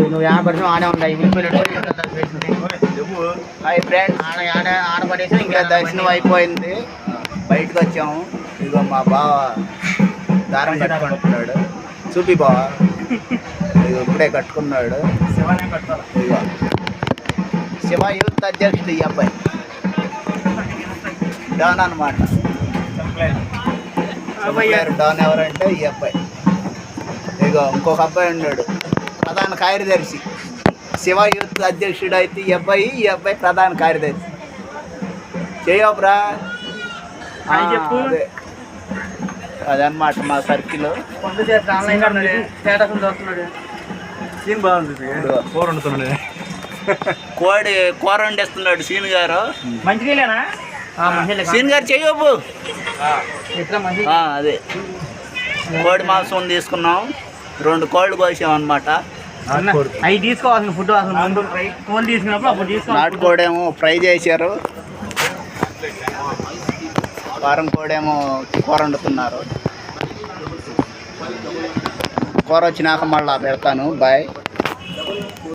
నువ్వు ఆడపడిన ఆడే ఉంటాయి హాయ్ ఫ్రెండ్స్, ఆడపడేసి ఇంకా దర్శనం అయిపోయింది. బయటకు వచ్చాము. ఇదిగో మా బావ దారం కట్టుకుంటున్నాడు. చూపి బావ, ఇదిగో ఇప్పుడే కట్టుకున్నాడు. ఇదిగో శివ యూత్ అధ్యక్షుడు ఈ అబ్బాయి, డాన్ అనమాట. డాన్ ఎవరంటే ఈ అబ్బాయి. ఇదిగో ఇంకొక అబ్బాయి ఉన్నాడు, ప్రధాన కార్యదర్శి. శివ యూత్ అధ్యక్షుడు అయితే ఈ అబ్బాయి ప్రధాన కార్యదర్శి. చేయబ్రా అదనమాట మా సర్కిల్. కోడి కూర వండేస్తున్నాడు సీన్ గారు. సీన్ గారు చేయబు. అదే కోడి మాంసం తీసుకున్నాం, 2 కోళ్ళు కోసామన్నమాట. అవి తీసుకోవాల్సిన ఫుడ్ అసలు ముందు కోళ్ళు తీసుకున్నప్పుడు అప్పుడు తీసుకోవాలి. నాటుకోడేమో ఫ్రై చేశారు, వారం కోడేమో కూర వండుతున్నారు. కూర వచ్చినాక మళ్ళీ పెడతాను. బాయ్.